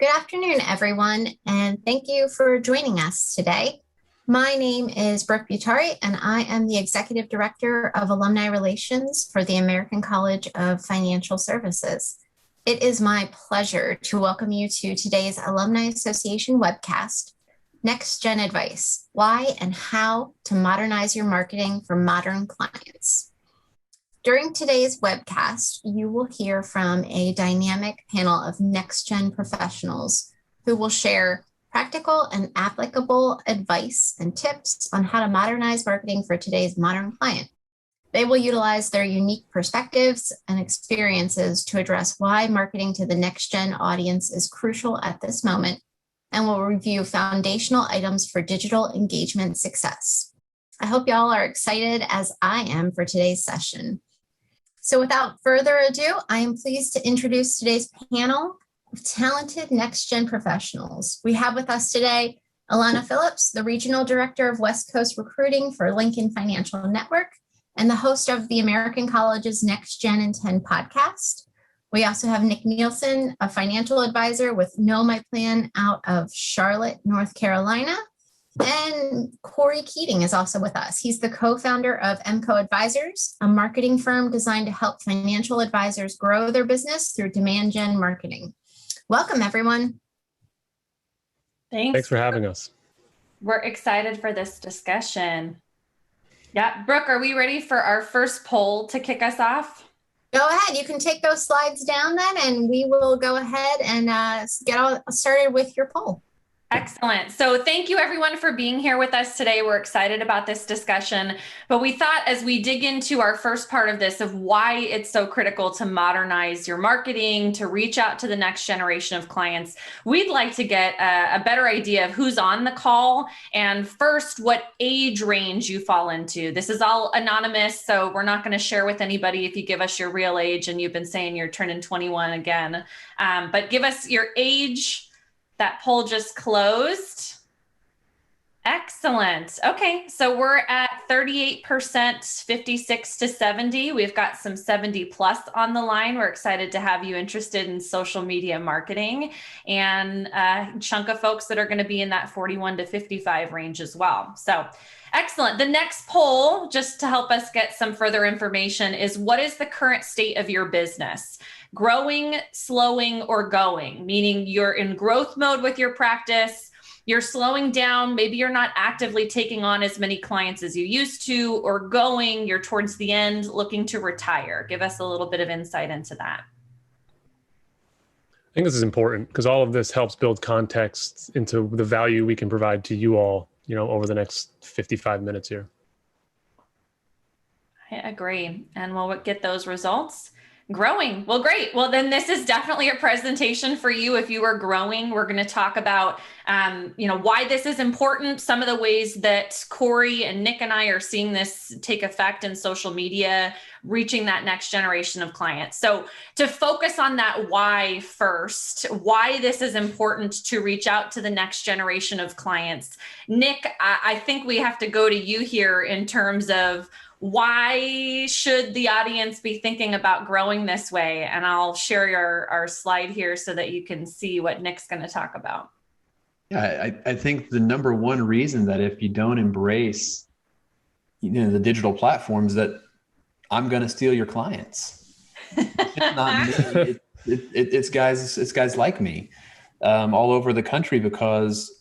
Good afternoon, everyone, and thank you for joining us today. My name is Brooke Butari, and I am the Executive Director of Alumni Relations for the American College of Financial Services. It is my pleasure to welcome you to today's Alumni Association webcast, Next Gen Advice, Why and How to Modernize Your Marketing for Modern Clients. During today's webcast, you will hear from a dynamic panel of next-gen professionals who will share practical and applicable advice and tips on how to modernize marketing for today's modern client. They will utilize their unique perspectives and experiences to address why marketing to the next-gen audience is crucial at this moment, and will review foundational items for digital engagement success. I hope y'all are excited as I am for today's session. So without further ado, I am pleased to introduce today's panel of talented next-gen professionals. We have with us today Alana Phillips, the Regional Director of West Coast Recruiting for Lincoln Financial Network and the host of the American College's Next Gen in 10 podcast. We also have Nick Nielsen, a financial advisor with Know My Plan out of Charlotte, North Carolina. And Corey Keating is also with us. He's the co-founder of MCO Advisors, a marketing firm designed to help financial advisors grow their business through demand gen marketing. Welcome, everyone. Thanks for having us. We're excited for this discussion. Yeah, Brooke, are we ready for our first poll to kick us off? Go ahead. You can take those slides down then, and we will go ahead and get all started with your poll. Excellent. So thank you everyone for being here with us today. We're excited about this discussion, but we thought as we dig into our first part of this of why it's so critical to modernize your marketing, to reach out to the next generation of clients, we'd like to get a better idea of who's on the call and first what age range you fall into. This is all anonymous, so we're not going to share with anybody if you give us your real age and you've been saying you're turning 21 again, but give us your age. That poll just closed. Excellent. Okay, so we're at 38%, 56 to 70. We've got some 70 plus on the line. We're excited to have you interested in social media marketing, and a chunk of folks that are going to be in that 41 to 55 range as well. So excellent. The next poll, just to help us get some further information, is what is the current state of your business? Growing, slowing, or going, meaning you're in growth mode with your practice, you're slowing down, maybe you're not actively taking on as many clients as you used to, or going, you're towards the end looking to retire. Give us a little bit of insight into that. I think this is important because all of this helps build context into the value we can provide to you all, over the next 55 minutes here. I agree. And we'll get those results. Growing. Well, great. Well, then this is definitely a presentation for you. If you are growing, we're going to talk about, why this is important, some of the ways that Corey and Nick and I are seeing this take effect in social media, reaching that next generation of clients. So to focus on that why first, why this is important to reach out to the next generation of clients. Nick, I think we have to go to you here in terms of why should the audience be thinking about growing this way? And I'll share our slide here so that you can see what Nick's going to talk about. Yeah, I think the number one reason that if you don't embrace, the digital platforms, that I'm going to steal your clients. It's not me. It's guys like me all over the country, because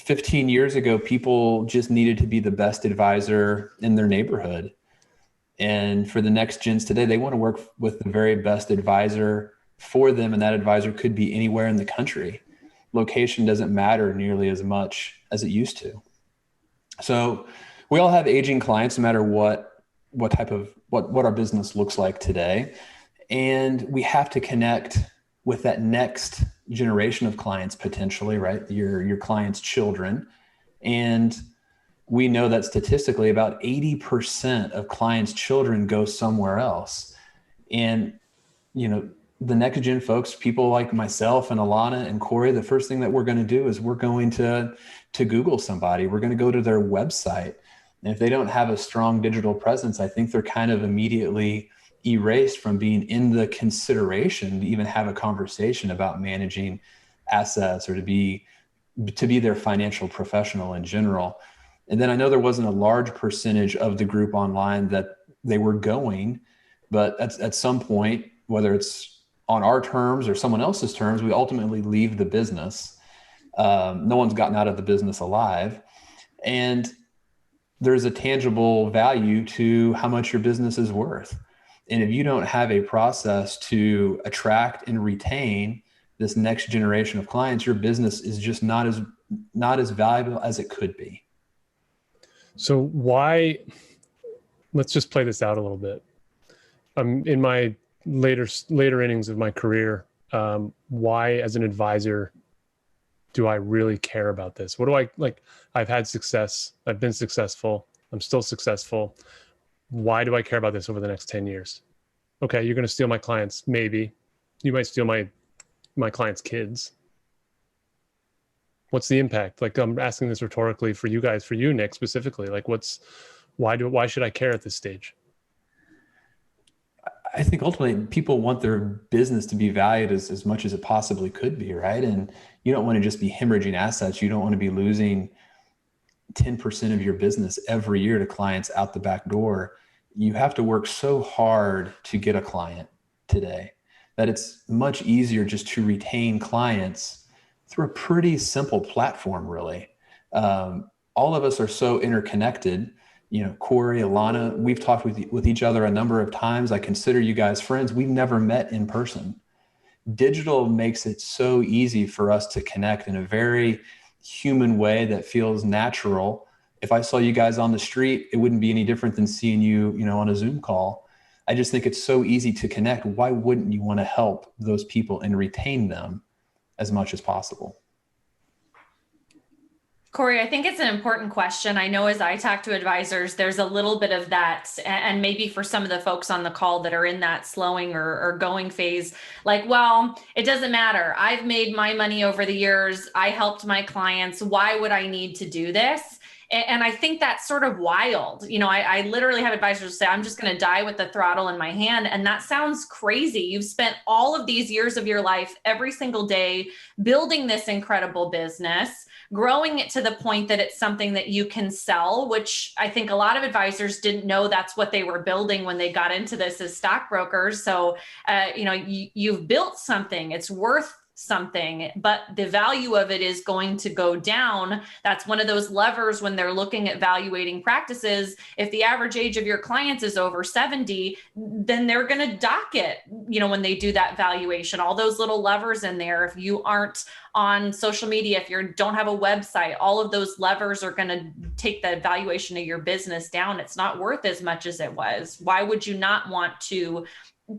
15 years ago, people just needed to be the best advisor in their neighborhood. And for the next gens today, they want to work with the very best advisor for them. And that advisor could be anywhere in the country. Location doesn't matter nearly as much as it used to. So we all have aging clients, no matter what our business looks like today. And we have to connect with that next generation of clients, potentially, right? Your clients' children. And we know that statistically about 80% of clients' children go somewhere else. And, the next gen folks, people like myself and Alana and Corey, the first thing that we're going to do is we're going to Google somebody. We're going to go to their website. And if they don't have a strong digital presence, I think they're kind of immediately erased from being in the consideration to even have a conversation about managing assets or to be their financial professional in general. And then I know there wasn't a large percentage of the group online that they were going, but at some point, whether it's on our terms or someone else's terms, we ultimately leave the business. No one's gotten out of the business alive. And there's a tangible value to how much your business is worth. And if you don't have a process to attract and retain this next generation of clients, your business is just not as valuable as it could be. So let's just play this out a little bit. In my later innings of my career, why as an advisor do I really care about this? What do I like? I've had success. I've been successful. I'm still successful. Why do I care about this over the next 10 years? Okay, you're going to steal my clients. Maybe you might steal my clients' kids. What's the impact? Like, I'm asking this rhetorically for you guys, for you, Nick, specifically. Like, why should I care at this stage? I think ultimately people want their business to be valued as much as it possibly could be, right? And you don't want to just be hemorrhaging assets. You don't want to be losing 10% of your business every year to clients out the back door. You have to work so hard to get a client today that it's much easier just to retain clients through a pretty simple platform, really. All of us are so interconnected. Corey, Alana, we've talked with each other a number of times. I consider you guys friends. We've never met in person. Digital makes it so easy for us to connect in a very human way that feels natural. If I saw you guys on the street, it wouldn't be any different than seeing you, on a Zoom call. I just think it's so easy to connect. Why wouldn't you want to help those people and retain them as much as possible? Corey, I think it's an important question. I know as I talk to advisors, there's a little bit of that, and maybe for some of the folks on the call that are in that slowing or going phase, like, well, it doesn't matter. I've made my money over the years. I helped my clients. Why would I need to do this? And I think that's sort of wild. I literally have advisors say, I'm just going to die with the throttle in my hand. And that sounds crazy. You've spent all of these years of your life, every single day, building this incredible business, growing it to the point that it's something that you can sell, which I think a lot of advisors didn't know that's what they were building when they got into this as stockbrokers. So, you've built something, it's worth something, but the value of it is going to go down. That's one of those levers when they're looking at valuating practices. If the average age of your clients is over 70, then they're going to dock it, when they do that valuation, all those little levers in there. If you aren't on social media, if you don't have a website, all of those levers are going to take the valuation of your business down. It's not worth as much as it was. Why would you not want to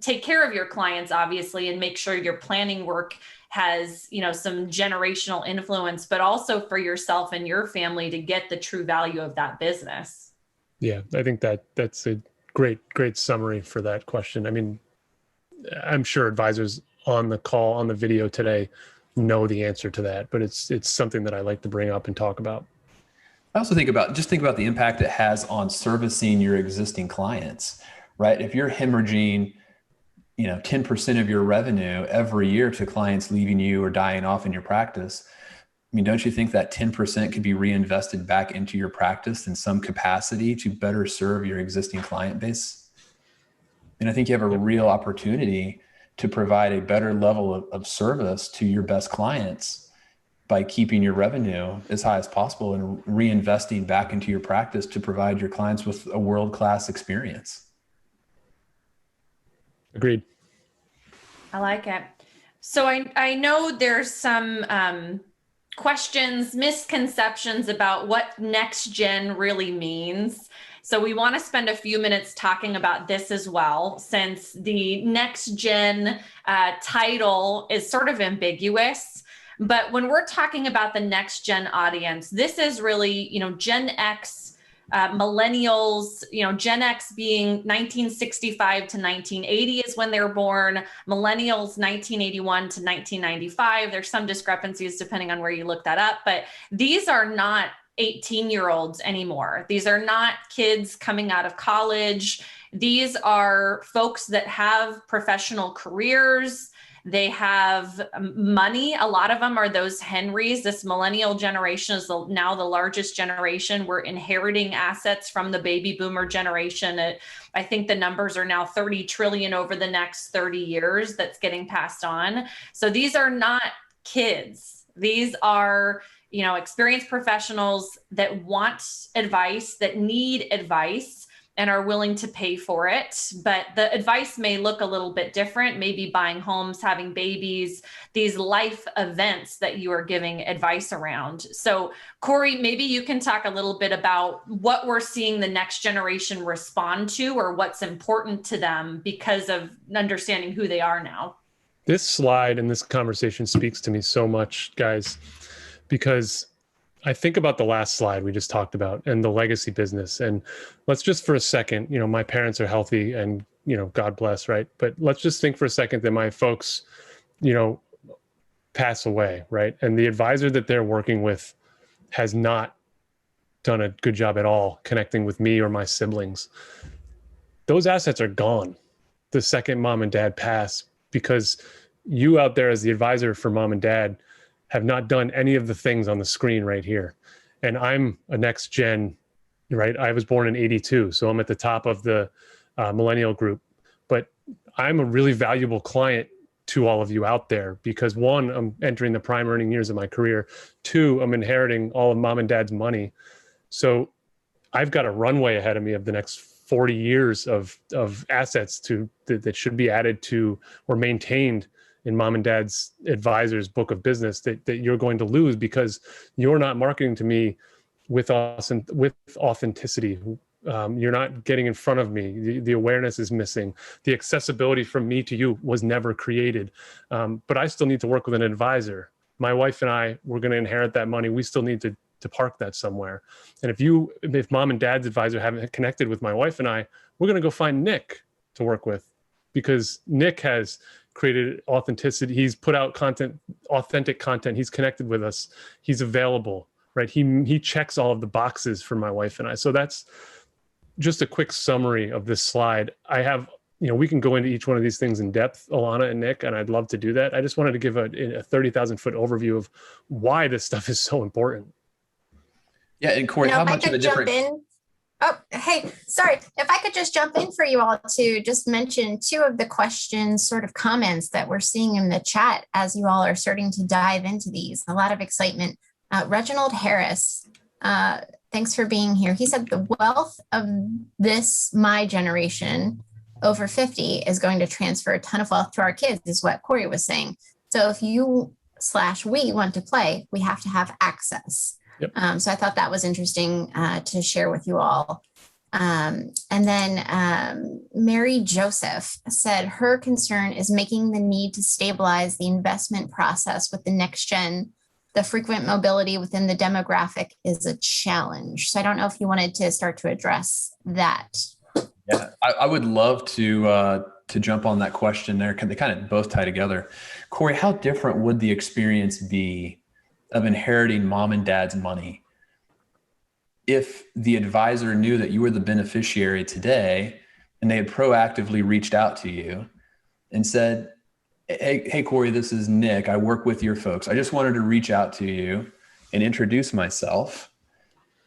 take care of your clients, obviously, and make sure your planning work has, some generational influence, but also for yourself and your family to get the true value of that business? Yeah, I think that's a great summary for that question. I mean, I'm sure advisors on the call, on the video today, know the answer to that, but it's something that I like to bring up and talk about. I also think about the impact it has on servicing your existing clients, right? If you're hemorrhaging 10% of your revenue every year to clients leaving you or dying off in your practice, I mean, don't you think that 10% could be reinvested back into your practice in some capacity to better serve your existing client base? And I think you have a real opportunity to provide a better level of service to your best clients by keeping your revenue as high as possible and reinvesting back into your practice to provide your clients with a world-class experience. Agreed. I like it. So I know there's some questions, misconceptions about what next gen really means. So we want to spend a few minutes talking about this as well, since the next gen title is sort of ambiguous. But when we're talking about the next gen audience, this is really, Gen X, millennials, Gen X being 1965 to 1980 is when they're born. Millennials, 1981 to 1995. There's some discrepancies depending on where you look that up, but these are not 18-year-olds anymore. These are not kids coming out of college. These are folks that have professional careers. They have money. A lot of them are those Henrys. This millennial generation is now the largest generation. We're inheriting assets from the baby boomer generation. I think the numbers are now 30 trillion over the next 30 years that's getting passed on. So these are not kids. These are, experienced professionals that want advice, that need advice, and are willing to pay for it. But the advice may look a little bit different, maybe buying homes, having babies, these life events that you are giving advice around. So Corey, maybe you can talk a little bit about what we're seeing the next generation respond to, or what's important to them because of understanding who they are now. This slide and this conversation speaks to me so much, guys, because I think about the last slide we just talked about and the legacy business. And let's just for a second, my parents are healthy and, God bless, right? But let's just think for a second that my folks, pass away, right? And the advisor that they're working with has not done a good job at all connecting with me or my siblings. Those assets are gone the second mom and dad pass, because you out there as the advisor for mom and dad have not done any of the things on the screen right here. And I'm a next gen, right? I was born in 82, so I'm at the top of the millennial group. But I'm a really valuable client to all of you out there because, one, I'm entering the prime earning years of my career. Two, I'm inheriting all of mom and dad's money. So I've got a runway ahead of me of the next 40 years of assets that should be added to or maintained in mom and dad's advisor's book of business that you're going to lose because you're not marketing to me with authenticity. You're not getting in front of me. The awareness is missing. The accessibility from me to you was never created. But I still need to work with an advisor. My wife and I, we're going to inherit that money. We still need to park that somewhere. And if mom and dad's advisor haven't connected with my wife and I, we're going to go find Nick to work with, because Nick has created authenticity. He's put out content, authentic content. He's connected with us. He's available, right? He checks all of the boxes for my wife and I. So that's just a quick summary of this slide. I have, we can go into each one of these things in depth, Alana and Nick, and I'd love to do that. I just wanted to give a 30,000 foot overview of why this stuff is so important. Yeah. And Corey, how much of a difference? Oh, hey, sorry. If I could just jump in for you all to just mention two of the questions, sort of comments that we're seeing in the chat as you all are starting to dive into these. A lot of excitement. Reginald Harris, thanks for being here. He said the wealth of my generation over 50 is going to transfer a ton of wealth to our kids, is what Corey was saying. So if you/we want to play, we have to have access. Yep. So I thought that was interesting to share with you all. And then Mary Joseph said her concern is making the need to stabilize the investment process with the next gen. The frequent mobility within the demographic is a challenge. So I don't know if you wanted to start to address that. Yeah, I would love to jump on that question there. They kind of both tie together. Corey, how different would the experience be of inheriting mom and dad's money if the advisor knew that you were the beneficiary today and they had proactively reached out to you and said, hey, Corey, this is Nick. I work with your folks. I just wanted to reach out to you and introduce myself.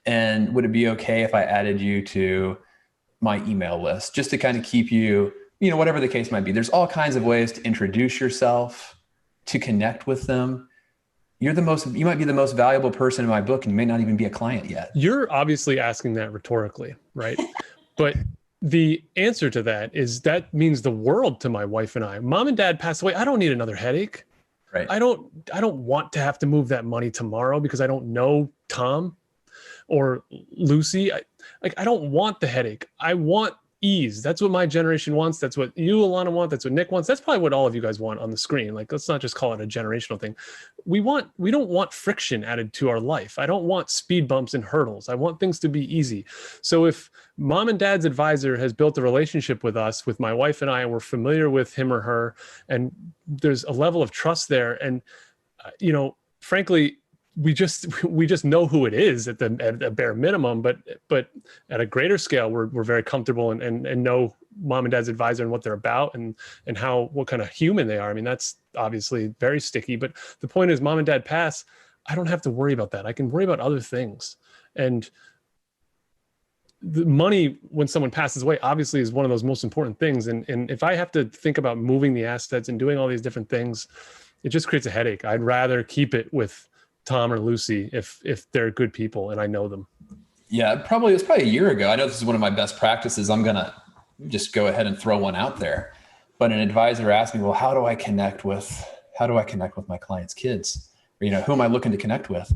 And would it be okay if I added you to my email list just to kind of keep you, whatever the case might be. There's all kinds of ways to introduce yourself, to connect with them. You might be the most valuable person in my book, and you may not even be a client yet. You're obviously asking that rhetorically, right? But the answer to that is that means the world to my wife and I. Mom and dad passed away. I don't need another headache. Right. I don't want to have to move that money tomorrow because I don't know Tom or Lucy. I don't want the headache. I want ease. That's what my generation wants. That's what you, Alana, want. That's what Nick wants. That's probably what all of you guys want on the screen. Let's not just call it a generational thing. We don't want friction added to our life. I don't want speed bumps and hurdles. I want things to be easy. So if mom and dad's advisor has built a relationship with us, with my wife and I, and we're familiar with him or her, and there's a level of trust there. And, frankly, we just know who it is at a bare minimum, but at a greater scale, we're very comfortable and know mom and dad's advisor and what they're about and what kind of human they are. I mean, that's obviously very sticky, but the point is, mom and dad pass, I don't have to worry about that. I can worry about other things. And the money when someone passes away obviously is one of those most important things. And if I have to think about moving the assets and doing all these different things, it just creates a headache. I'd rather keep it with Tom or Lucy if they're good people and I know them. Yeah, it was probably a year ago. I know this is one of my best practices. I'm going to just go ahead and throw one out there. But an advisor asked me, well, how do I connect with my clients' kids? Or, who am I looking to connect with?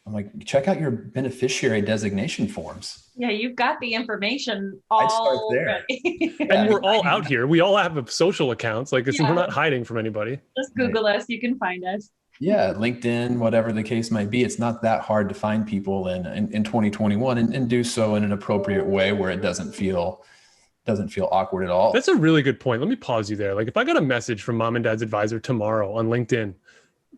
I'm like, check out your beneficiary designation forms. Yeah, you've got the information already. And we're all out here. We all have social accounts. Like, we're not hiding from anybody. Just Google us. You can find us. Yeah, LinkedIn, whatever the case might be. It's not that hard to find people in 2021 and do so in an appropriate way where it doesn't feel awkward at all. That's a really good point. Let me pause you there. Like, if I got a message from mom and dad's advisor tomorrow on LinkedIn,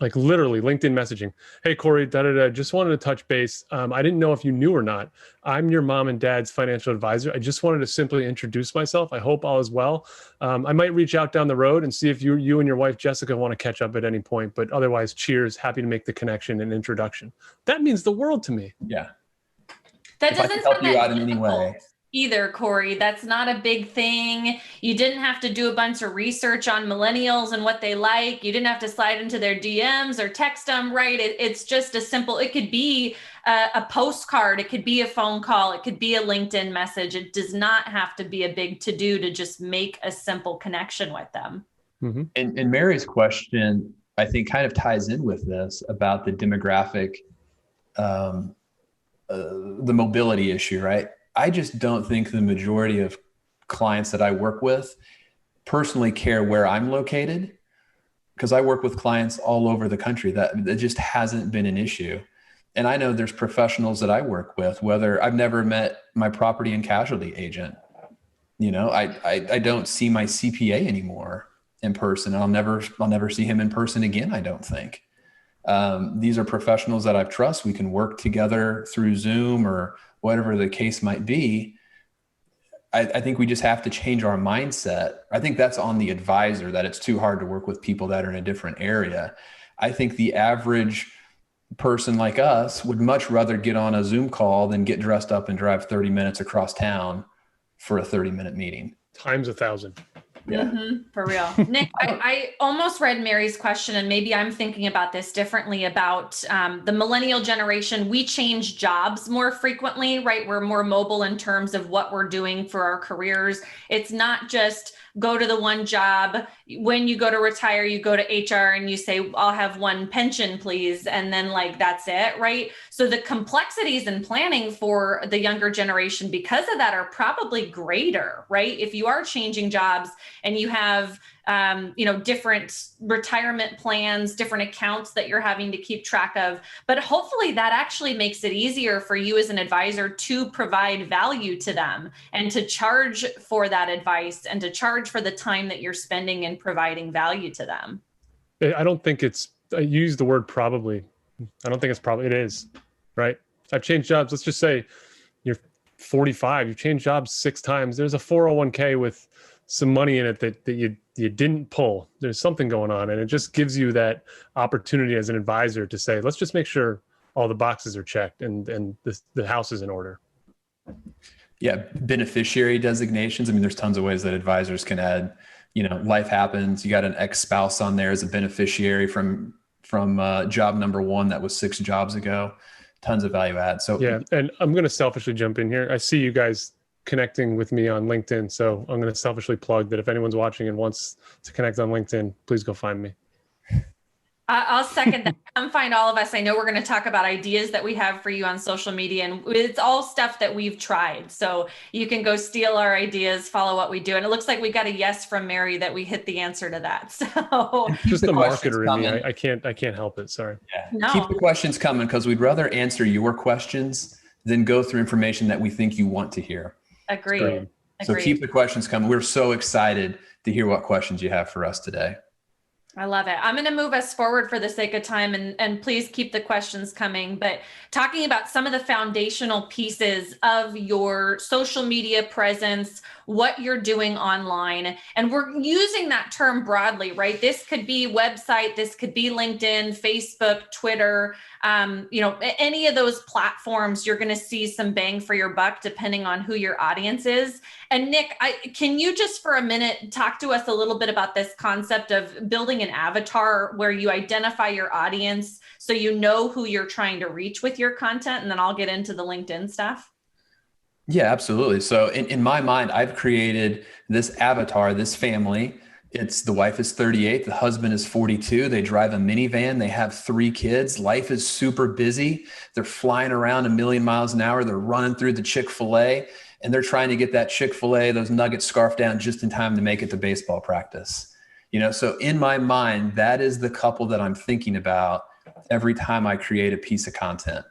like literally LinkedIn messaging, hey, Corey, just wanted to touch base. I didn't know if you knew or not. I'm your mom and dad's financial advisor. I just wanted to simply introduce myself. I hope all is well. I might reach out down the road and see if you and your wife, Jessica, want to catch up at any point, but otherwise, cheers. Happy to make the connection and introduction. That means the world to me. Yeah. That if I can help you out in any way. Either, Corey. That's not a big thing. You didn't have to do a bunch of research on millennials and what they like. You didn't have to slide into their DMs or text them, right? It's just a simple, it could be a postcard. It could be a phone call. It could be a LinkedIn message. It does not have to be a big to-do to just make a simple connection with them. Mm-hmm. And Mary's question, I think, kind of ties in with this about the demographic, the mobility issue, right? I just don't think the majority of clients that I work with personally care where I'm located, because I work with clients all over the country. That just hasn't been an issue. And I know there's professionals that I work with, whether I've never met my property and casualty agent. I don't see my CPA anymore in person. I'll never see him in person again, I don't think. These are professionals that I trust. We can work together through Zoom or whatever the case might be. I think we just have to change our mindset. I think that's on the advisor, that it's too hard to work with people that are in a different area. I think the average person like us would much rather get on a Zoom call than get dressed up and drive 30 minutes across town for a 30-minute meeting. Times 1,000. Yeah. Mm-hmm, for real. Nick, I almost read Mary's question, and maybe I'm thinking about this differently about the millennial generation. We change jobs more frequently, right? We're more mobile in terms of what we're doing for our careers. It's not just go to the one job. When you go to retire, you go to HR and you say, I'll have one pension, please. And then that's it, right? So the complexities in planning for the younger generation because of that are probably greater, right? If you are changing jobs and you have different retirement plans, different accounts that you're having to keep track of. But hopefully that actually makes it easier for you as an advisor to provide value to them and to charge for that advice and to charge for the time that you're spending in providing value to them. I don't think I use the word probably. I don't think it's probably, it is, right? I've changed jobs. Let's just say you're 45, you've changed jobs 6 times. There's a 401k with some money in it that you didn't pull. There's something going on. And it just gives you that opportunity as an advisor to say, let's just make sure all the boxes are checked and the house is in order. Yeah. Beneficiary designations. I mean, there's tons of ways that advisors can add, life happens. You got an ex-spouse on there as a beneficiary from job number 1 that was 6 jobs ago. Tons of value add. So yeah. And I'm going to selfishly jump in here. I see you guys connecting with me on LinkedIn. So I'm going to selfishly plug that if anyone's watching and wants to connect on LinkedIn, please go find me. I'll second that. Come find all of us. I know we're going to talk about ideas that we have for you on social media, and it's all stuff that we've tried. So you can go steal our ideas, follow what we do. And it looks like we got a yes from Mary that we hit the answer to that. So just the marketer in me. I can't help it. Sorry. Yeah. No. Keep the questions coming, because we'd rather answer your questions than go through information that we think you want to hear. Agreed. So keep the questions coming. We're so excited to hear what questions you have for us today. I love it. I'm going to move us forward for the sake of time, and please keep the questions coming. But talking about some of the foundational pieces of your social media presence, what you're doing online, and we're using that term broadly, right? This could be website, this could be LinkedIn, Facebook, Twitter, any of those platforms, you're going to see some bang for your buck depending on who your audience is. And Nick, can you just for a minute talk to us a little bit about this concept of building an avatar where you identify your audience so you know who you're trying to reach with your content, and then I'll get into the LinkedIn stuff? Yeah, absolutely. So in my mind, I've created this avatar, this family. The wife is 38, the husband is 42. They drive a minivan. They have 3 kids. Life is super busy. They're flying around a million miles an hour. They're running through the Chick-fil-A, and they're trying to get that Chick-fil-A, those nuggets scarfed down just in time to make it to baseball practice. So in my mind, that is the couple that I'm thinking about every time I create a piece of content.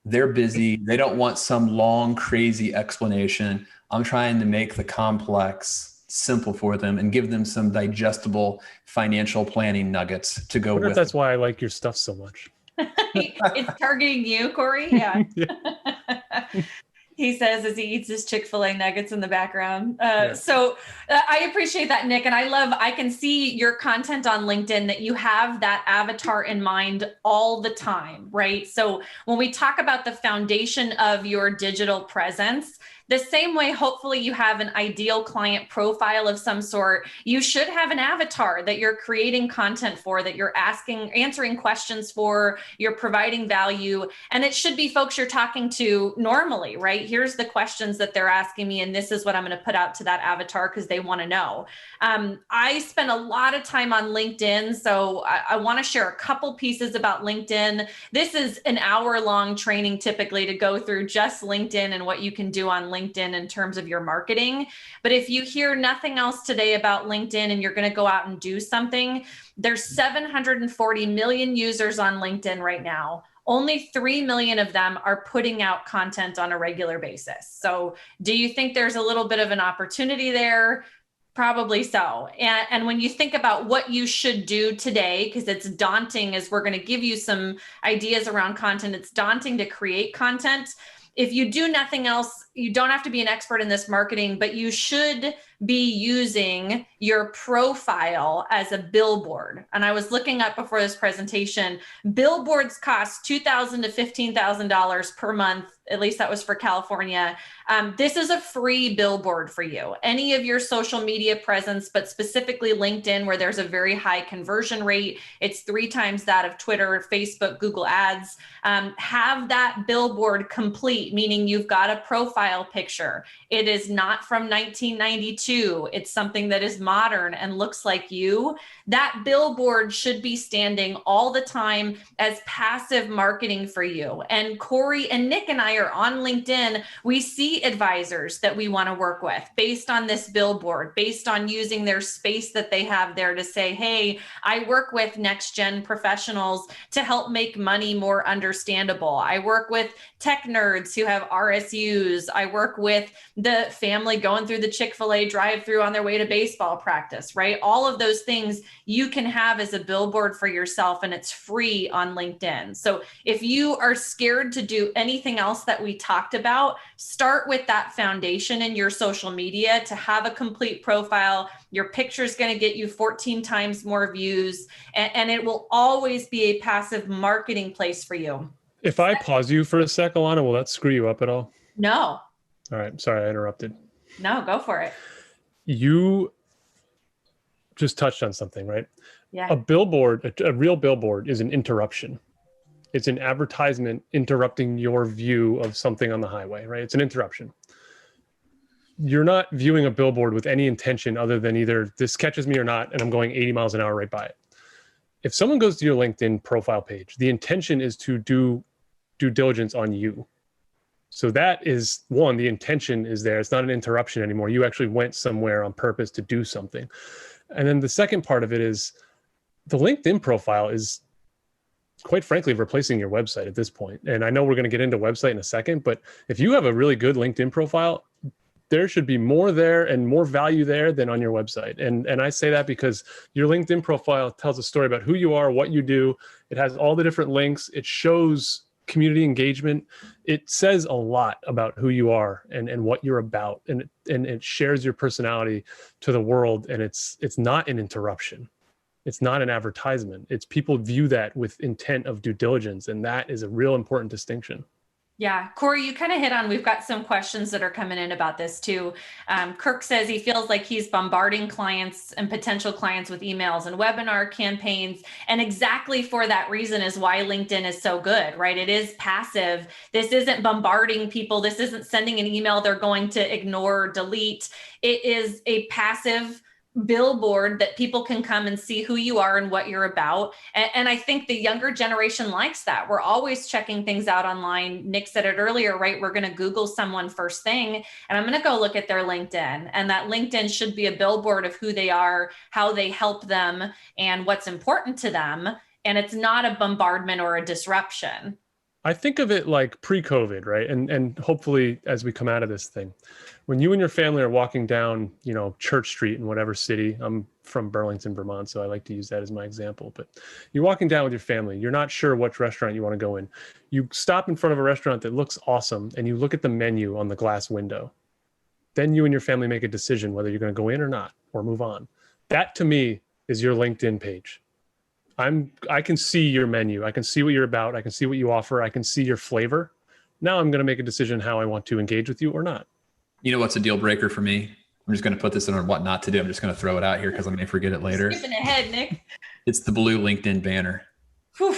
They're busy. They don't want some long, crazy explanation. I'm trying to make the complex simple for them and give them some digestible financial planning nuggets to go with. That's why I like your stuff so much. It's targeting you, Corey. Yeah. Yeah. He says as he eats his Chick-fil-A nuggets in the background. So I appreciate that, Nick. And I can see your content on LinkedIn that you have that avatar in mind all the time, right? So when we talk about the foundation of your digital presence, the same way, hopefully you have an ideal client profile of some sort, you should have an avatar that you're creating content for, that you're answering questions for, you're providing value. And it should be folks you're talking to normally, right? Here's the questions that they're asking me, and this is what I'm going to put out to that avatar because they want to know. I spend a lot of time on LinkedIn, so I want to share a couple pieces about LinkedIn. This is an hour-long training typically to go through just LinkedIn and what you can do on LinkedIn in terms of your marketing. But if you hear nothing else today about LinkedIn and you're going to go out and do something, there's 740 million users on LinkedIn right now. Only 3 million of them are putting out content on a regular basis. So do you think there's a little bit of an opportunity there? Probably so. And when you think about what you should do today, because it's daunting, as we're going to give you some ideas around content, it's daunting to create content. If you do nothing else, you don't have to be an expert in this marketing, but you should be using your profile as a billboard. And I was looking up before this presentation, billboards cost $2,000 to $15,000 per month. At least that was for California. This is a free billboard for you. Any of your social media presence, but specifically LinkedIn, where there's a very high conversion rate. It's 3 times that of Twitter, Facebook, Google Ads. Have that billboard complete, meaning you've got a profile picture. It is not from 1992. It's something that is modern and looks like you. That billboard should be standing all the time as passive marketing for you. And Corey and Nick and I are on LinkedIn. We see advisors that we want to work with based on this billboard, based on using their space that they have there to say, hey, I work with next gen professionals to help make money more understandable. I work with tech nerds who have RSUs. I work with the family going through the Chick-fil-A drive-through on their way to baseball practice, right? All of those things you can have as a billboard for yourself, and it's free on LinkedIn. So if you are scared to do anything else that we talked about, start with that foundation in your social media to have a complete profile. Your picture is going to get you 14 times more views, and it will always be a passive marketing place for you. If I pause you for a sec, Alana, will that screw you up at all? No. All right. Sorry, I interrupted. No, go for it. You just touched on something, right? Yeah. A billboard, a real billboard is an interruption. It's an advertisement interrupting your view of something on the highway, right? It's an interruption. You're not viewing a billboard with any intention other than either this catches me or not, and I'm going 80 miles an hour right by it. If someone goes to your LinkedIn profile page, the intention is to do due diligence on you. So that is one, the intention is there. It's not an interruption anymore. You actually went somewhere on purpose to do something. And then the second part of it is the LinkedIn profile is quite frankly replacing your website at this point. And I know we're going to get into website in a second, but if you have a really good LinkedIn profile, there should be more there and more value there than on your website. And I say that because your LinkedIn profile tells a story about who you are, what you do. It has all the different links. It shows community engagement. It says a lot about who you are and what you're about. And it shares your personality to the world. And it's not an interruption. It's not an advertisement. It's people view that with intent of due diligence. And that is a real important distinction. Yeah, Corey, you kind of hit on, we've got some questions that are coming in about this too. Kirk says he feels like he's bombarding clients and potential clients with emails and webinar campaigns. And exactly for that reason is why LinkedIn is so good, right? It is passive. This isn't bombarding people. This isn't sending an email they're going to ignore or delete. It is a passive billboard that people can come and see who you are and what you're about. And I think the younger generation likes that. We're always checking things out online. Nick said it earlier, right? We're going to Google someone first thing, and I'm going to go look at their LinkedIn. And that LinkedIn should be a billboard of who they are, how they help them, and what's important to them. And it's not a bombardment or a disruption. I think of it like pre-COVID, right? And hopefully as we come out of this thing, when you and your family are walking down, Church Street in whatever city, I'm from Burlington, Vermont, so I like to use that as my example, but you're walking down with your family, you're not sure which restaurant you want to go in. You stop in front of a restaurant that looks awesome and you look at the menu on the glass window. Then you and your family make a decision whether you're going to go in or not, or move on. That to me is your LinkedIn page. I can see your menu. I can see what you're about. I can see what you offer. I can see your flavor. Now I'm going to make a decision how I want to engage with you or not. You know what's a deal breaker for me? I'm just going to put this in on what not to do. I'm just going to throw it out here because I may forget it later. Skipping ahead, Nick. It's the blue LinkedIn banner. Whew.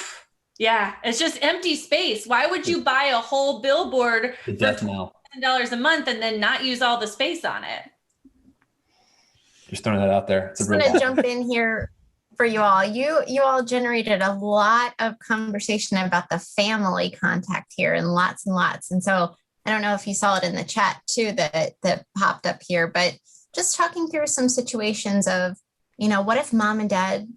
Yeah, it's just empty space. Why would you buy a whole billboard for $1,000 a month and then not use all the space on it? Just throwing that out there. I'm going to jump in here for you all. You all generated a lot of conversation about the family contact here, and lots. And so I don't know if you saw it in the chat too that popped up here, but just talking through some situations of, what if mom and dad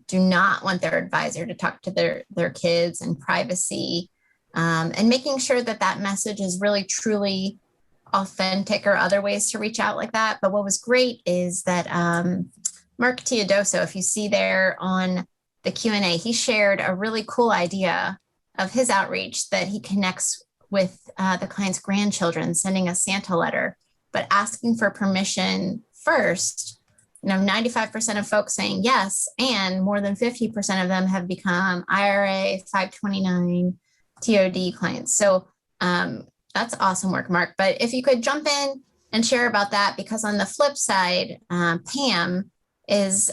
do not want their advisor to talk to their kids in privacy, and making sure that message is really truly authentic, or other ways to reach out like that. But what was great is that Mark Teodoso, if you see there on the Q&A, he shared a really cool idea of his outreach that he connects with the client's grandchildren, sending a Santa letter, but asking for permission first. 95% of folks saying yes, and more than 50% of them have become IRA 529 TOD clients. So that's awesome work, Mark. But if you could jump in and share about that, because on the flip side, Pam is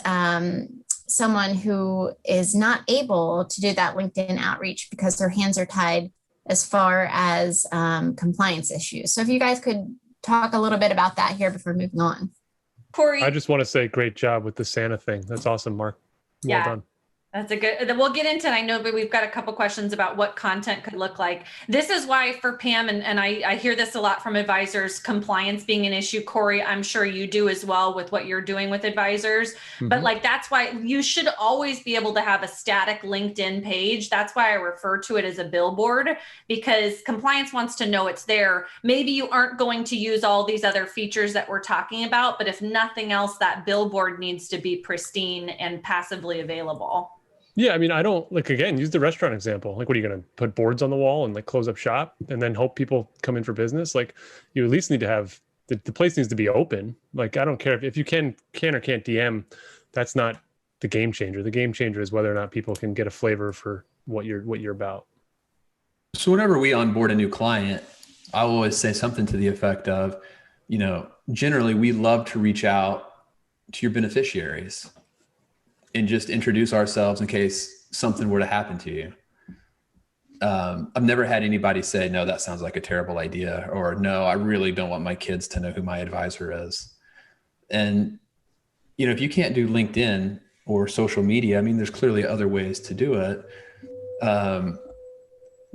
someone who is not able to do that LinkedIn outreach because their hands are tied as far as compliance issues. So if you guys could talk a little bit about that here before moving on. Corey. I just want to say great job with the Santa thing. That's awesome, Mark. Well done. That's a good, we'll get into it. I know, but we've got a couple questions about what content could look like. This is why for Pam, and I hear this a lot from advisors, compliance being an issue. Corey, I'm sure you do as well with what you're doing with advisors, but that's why you should always be able to have a static LinkedIn page. That's why I refer to it as a billboard, because compliance wants to know it's there. Maybe you aren't going to use all these other features that we're talking about, but if nothing else, that billboard needs to be pristine and passively available. Yeah, I mean, I don't again, use the restaurant example. What are you going to put boards on the wall and close up shop and then hope people come in for business? You at least need to have the place needs to be open. I don't care if you can or can't DM. That's not the game changer. The game changer is whether or not people can get a flavor for what you're about. So whenever we onboard a new client, I always say something to the effect of, generally we love to reach out to your beneficiaries and just introduce ourselves in case something were to happen to you. I've never had anybody say, no, that sounds like a terrible idea, or no, I really don't want my kids to know who my advisor is. And, if you can't do LinkedIn or social media, there's clearly other ways to do it.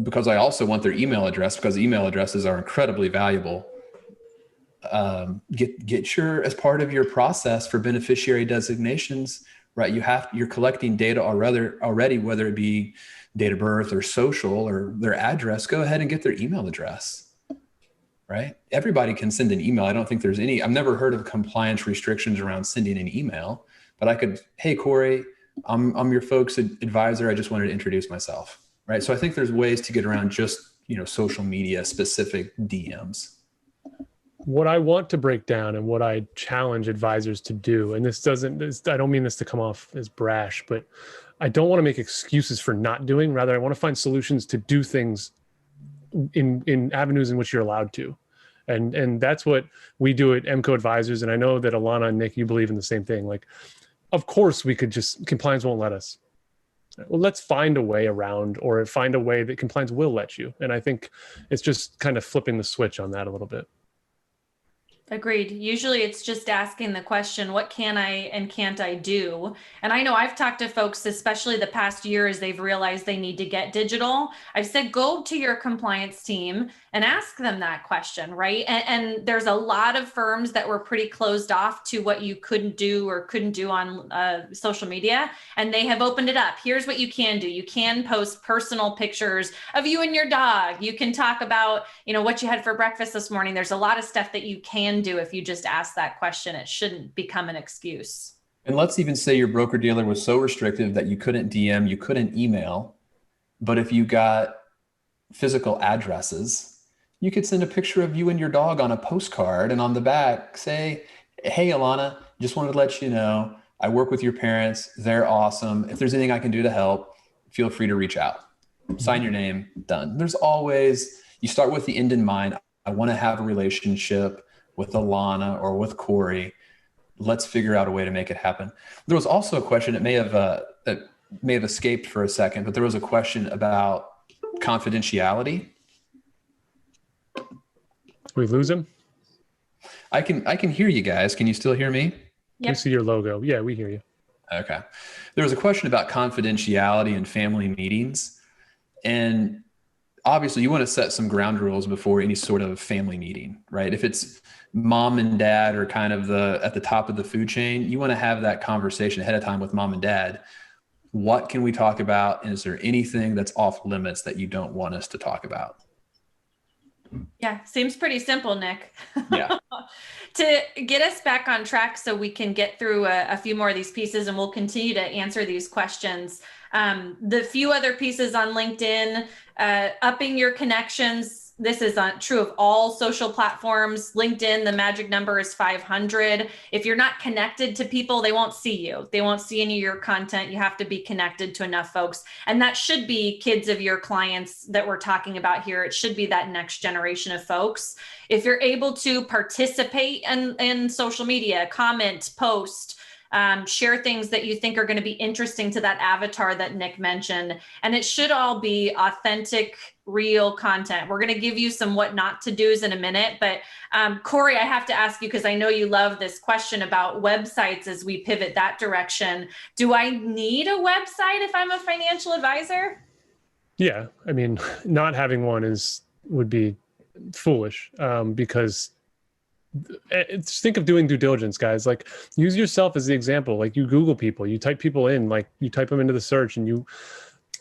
Because I also want their email address, because email addresses are incredibly valuable. Get as part of your process for beneficiary designations, right? You're collecting data already, whether it be date of birth or social or their address. Go ahead and get their email address. right? Everybody can send an email. I don't think there's I've never heard of compliance restrictions around sending an email, but I could, hey, Corey, I'm your folks' advisor. I just wanted to introduce myself, right? So I think there's ways to get around just, social media specific DMs. What I want to break down and what I challenge advisors to do, and I don't mean this to come off as brash, but I don't want to make excuses for not doing. Rather, I want to find solutions to do things in avenues in which you're allowed to. And that's what we do at MCO Advisors. And I know that Alana and Nick, you believe in the same thing. Like, of course we could compliance won't let us. Well, let's find a way around, or find a way that compliance will let you. And I think it's just kind of flipping the switch on that a little bit. Agreed. Usually it's just asking the question, what can I and can't I do? And I know I've talked to folks, especially the past year, as they've realized they need to get digital. I've said, go to your compliance team and ask them that question, right? And there's a lot of firms that were pretty closed off to what you couldn't do on social media. And they have opened it up. Here's what you can do. You can post personal pictures of you and your dog. You can talk about, what you had for breakfast this morning. There's a lot of stuff that you can do if you just ask that question. It shouldn't become an excuse. And let's even say your broker dealer was so restrictive that you couldn't DM, you couldn't email, but if you got physical addresses, you could send a picture of you and your dog on a postcard, and on the back say, hey, Alana, just wanted to let you know, I work with your parents. They're awesome. If there's anything I can do to help, feel free to reach out. Sign your name, done. There's always, you start with the end in mind. I want to have a relationship with Alana or with Corey. Let's figure out a way to make it happen. There was also a question, it may have escaped for a second, but there was a question about confidentiality. We lose him? I can hear you guys. Can you still hear me? Yep. We see your logo. Yeah, we hear you. Okay. There was a question about confidentiality in family meetings. And obviously you want to set some ground rules before any sort of family meeting, right? If it's mom and dad are kind of at the top of the food chain, you want to have that conversation ahead of time with mom and dad. What can we talk about? And is there anything that's off limits that you don't want us to talk about? Yeah, seems pretty simple, Nick. Yeah. To get us back on track so we can get through a few more of these pieces, and we'll continue to answer these questions. The few other pieces on LinkedIn, upping your connections. This is true of all social platforms. LinkedIn, the magic number is 500. If you're not connected to people, they won't see you. They won't see any of your content. You have to be connected to enough folks. And that should be kids of your clients that we're talking about here. It should be that next generation of folks. If you're able to participate in social media, comment, post, share things that you think are going to be interesting to that avatar that Nick mentioned. And it should all be authentic, real content. We're going to give you some what not to do's in a minute. But Corey, I have to ask you, because I know you love this question about websites as we pivot that direction. Do I need a website if I'm a financial advisor? Yeah. I mean, not having one would be foolish because think of doing due diligence, guys. Like, use yourself as the example. Like, you Google people, you type people in, like you type them into the search, and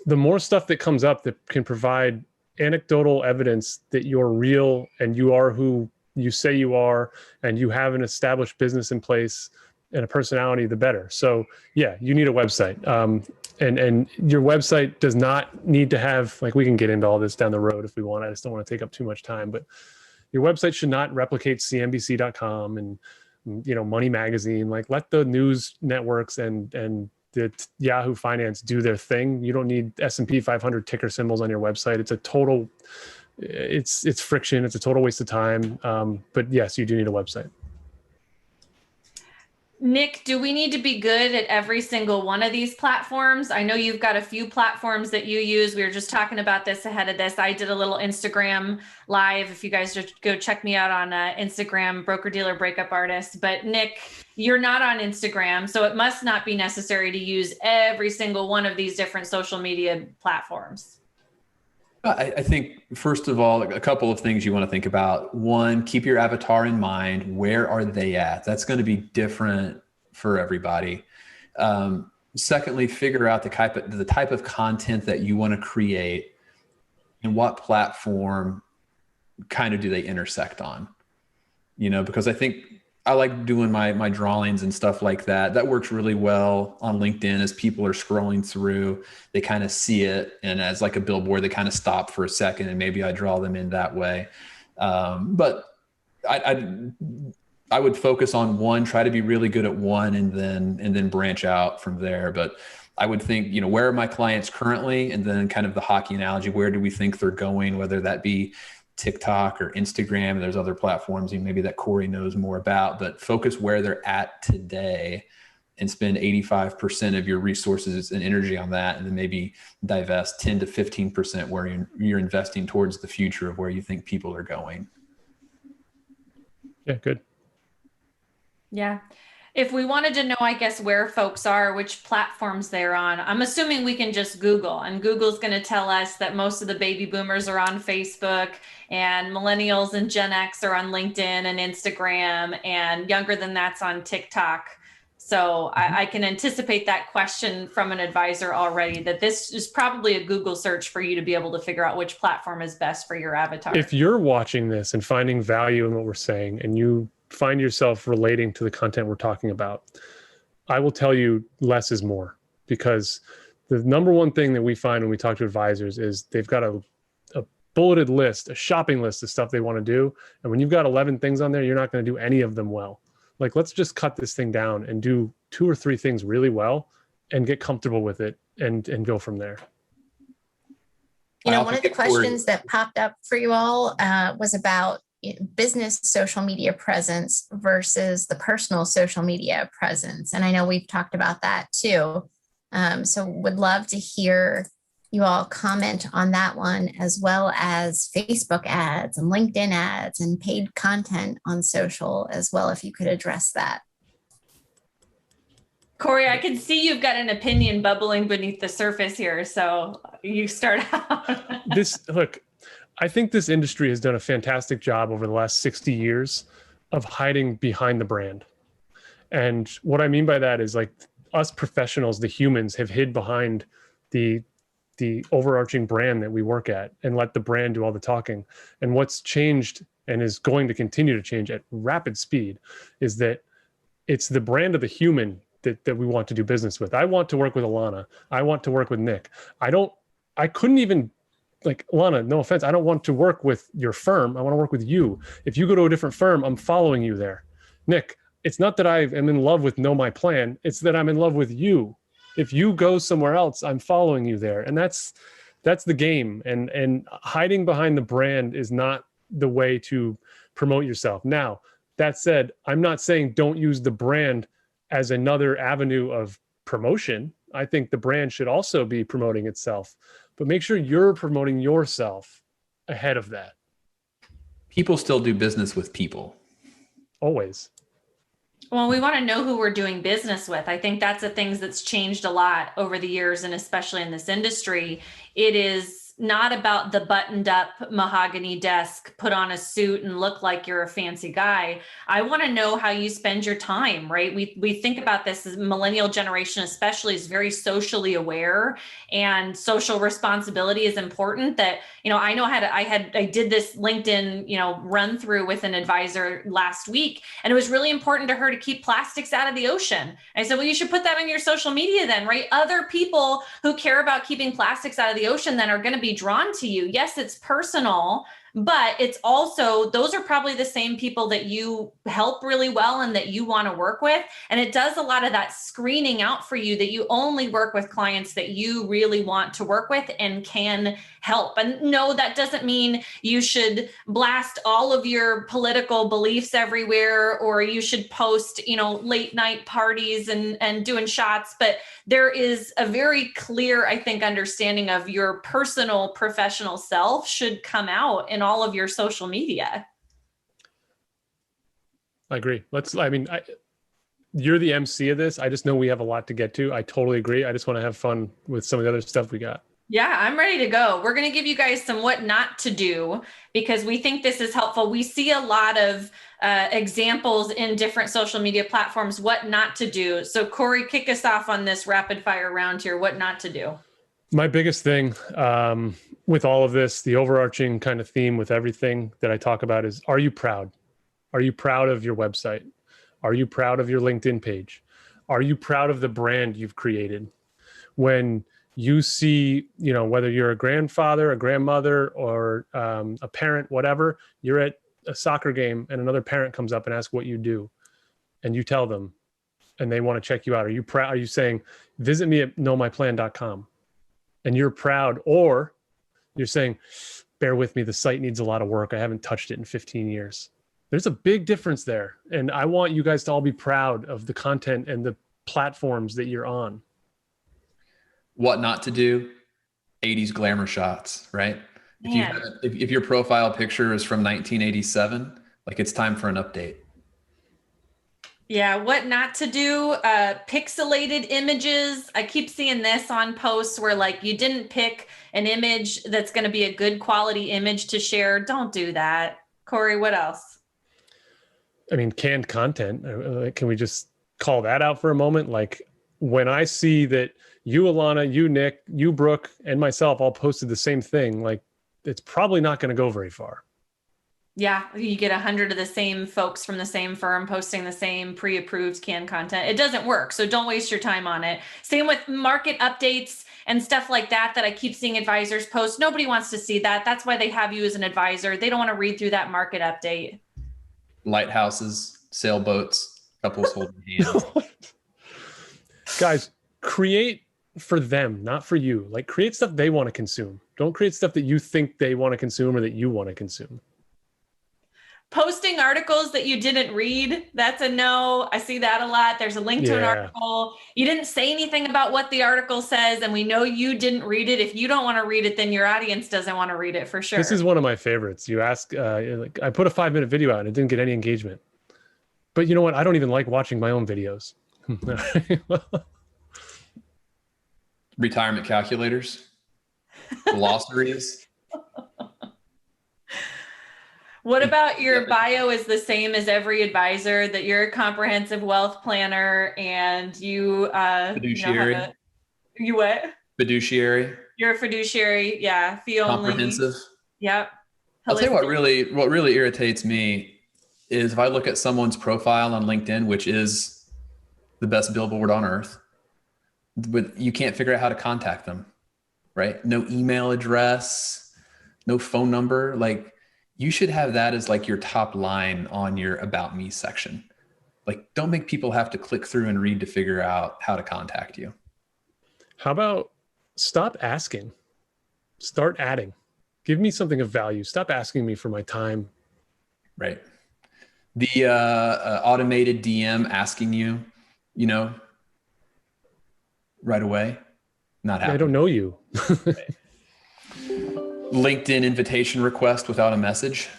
the more stuff that comes up that can provide anecdotal evidence that you're real and you are who you say you are, and you have an established business in place and a personality, the better. So yeah, you need a website. And your website does not need to have, like, we can get into all this down the road if we want. I just don't want to take up too much time, but your website should not replicate CNBC.com and, Money Magazine. Like, let the news networks and the Yahoo Finance do their thing. You don't need S&P 500 ticker symbols on your website. It's friction. It's a total waste of time. But yes, you do need a website. Nick, do we need to be good at every single one of these platforms? I know you've got a few platforms that you use. We were just talking about this ahead of this. I did a little Instagram live. If you guys just go check me out on Instagram, Broker Dealer Breakup Artist. But Nick, you're not on Instagram, so it must not be necessary to use every single one of these different social media platforms. I think, first of all, a couple of things you want to think about. One, keep your avatar in mind. Where are they at? That's going to be different for everybody. Secondly, figure out the type of content that you want to create and what platform kind of do they intersect on? You know, because I think I like doing my drawings and stuff like that. That works really well on LinkedIn as people are scrolling through, they kind of see it. And as like a billboard, they kind of stop for a second and maybe I draw them in that way. But I would focus on one, try to be really good at one and then branch out from there. But I would think, you know, where are my clients currently? And then kind of the hockey analogy, where do we think they're going, whether that be TikTok or Instagram. There's other platforms maybe that Corey knows more about, but focus where they're at today and spend 85% of your resources and energy on that. And then maybe divest 10 to 15% where you're investing towards the future of where you think people are going. Yeah, good. Yeah. If we wanted to know, I guess, where folks are, which platforms they're on, I'm assuming we can just Google, and Google's going to tell us that most of the baby boomers are on Facebook, and millennials and Gen X are on LinkedIn and Instagram, and younger than that's on TikTok. So I can anticipate that question from an advisor already, that this is probably a Google search for you to be able to figure out which platform is best for your avatar. If you're watching this and finding value in what we're saying, and you find yourself relating to the content we're talking about, I will tell you less is more, because the number one thing that we find when we talk to advisors is they've got a bulleted list, a shopping list of stuff they want to do. And when you've got 11 things on there, you're not going to do any of them well. Like, let's just cut this thing down and do 2 or 3 things really well and get comfortable with it and go from there. You know, one of the questions that popped up for you all was about business social media presence versus the personal social media presence. And I know we've talked about that too. So would love to hear you all comment on that one, as well as Facebook ads and LinkedIn ads and paid content on social as well, if you could address that. Corey, I can see you've got an opinion bubbling beneath the surface here. So you start out. Look, I think this industry has done a fantastic job over the last 60 years of hiding behind the brand. And what I mean by that is, like, us professionals, the humans, have hid behind the overarching brand that we work at and let the brand do all the talking. And what's changed and is going to continue to change at rapid speed is that it's the brand of the human that we want to do business with. I want to work with Alana. I want to work with Nick. I couldn't even, like, Alana, no offense, I don't want to work with your firm. I want to work with you. If you go to a different firm, I'm following you there. Nick, it's not that I am in love with Know My Plan. It's that I'm in love with you. If you go somewhere else, I'm following you there. And that's the game. And hiding behind the brand is not the way to promote yourself. Now, that said, I'm not saying don't use the brand as another avenue of promotion. I think the brand should also be promoting itself, but make sure you're promoting yourself ahead of that. People still do business with people. Always. Well, we want to know who we're doing business with. I think that's the things that's changed a lot over the years, and especially in this industry. It is not about the buttoned up mahogany desk, put on a suit and look like you're a fancy guy. I want to know how you spend your time, right? We think about this as millennial generation, especially, is very socially aware, and social responsibility is important. That, you know, I know I did this LinkedIn, run through with an advisor last week, and it was really important to her to keep plastics out of the ocean. I said, well, you should put that on your social media then, right? Other people who care about keeping plastics out of the ocean then are going to be drawn to you. Yes, it's personal, but it's also, those are probably the same people that you help really well and that you want to work with. And it does a lot of that screening out for you, that you only work with clients that you really want to work with and can help. And no, that doesn't mean you should blast all of your political beliefs everywhere, or you should post, late night parties and doing shots. But there is a very clear, I think, understanding of your personal professional self should come out in all of your social media. I agree. You're the MC of this. I just know we have a lot to get to. I totally agree. I just want to have fun with some of the other stuff we got. Yeah, I'm ready to go. We're going to give you guys some what not to do, because we think this is helpful. We see a lot of examples in different social media platforms, what not to do. So Corey, kick us off on this rapid fire round here. What not to do. My biggest thing with all of this, the overarching kind of theme with everything that I talk about is, are you proud? Are you proud of your website? Are you proud of your LinkedIn page? Are you proud of the brand you've created? When you see, whether you're a grandfather, a grandmother, or a parent, whatever, you're at a soccer game and another parent comes up and asks what you do, and you tell them, and they want to check you out. Are you proud? Are you saying, visit me at knowmyplan.com? And you're proud, or you're saying, bear with me, the site needs a lot of work. I haven't touched it in 15 years. There's a big difference there. And I want you guys to all be proud of the content and the platforms that you're on. What not to do, 80s glamour shots, right? If your profile picture is from 1987, like, it's time for an update. Yeah, what not to do, pixelated images. I keep seeing this on posts where, like, you didn't pick an image that's going to be a good quality image to share. Don't do that. Corey, what else? I mean, canned content. Can we just call that out for a moment? Like, when I see that you, Alana, you, Nick, you, Brooke, and myself all posted the same thing, like, it's probably not going to go very far. Yeah, you get 100 of the same folks from the same firm posting the same pre-approved canned content. It doesn't work. So don't waste your time on it. Same with market updates and stuff like that I keep seeing advisors post. Nobody wants to see that. That's why they have you as an advisor. They don't want to read through that market update. Lighthouses, sailboats, couples holding hands. Guys, create for them, not for you. Like, create stuff they want to consume. Don't create stuff that you think they want to consume or that you want to consume. Posting articles that you didn't read, that's a no. I see that a lot. There's a link to an article. You didn't say anything about what the article says, and we know you didn't read it. If you don't want to read it, then your audience doesn't want to read it for sure. This is one of my favorites. You ask, like, I put a 5-minute video out and it didn't get any engagement. But you know what? I don't even like watching my own videos. Retirement calculators, glossaries. What about your bio is the same as every advisor, that you're a comprehensive wealth planner and you fiduciary. You what? Fiduciary. You're a fiduciary. Yeah. Fee only. Comprehensive. Yep. I'll tell you what really irritates me is if I look at someone's profile on LinkedIn, which is the best billboard on earth, but you can't figure out how to contact them, right? No email address, no phone number. Like, you should have that as like your top line on your About Me section. Like, don't make people have to click through and read to figure out how to contact you. How about stop asking, start adding, give me something of value. Stop asking me for my time. Right. The automated DM asking you, right away, not happening. I don't know you. Right. LinkedIn invitation request without a message.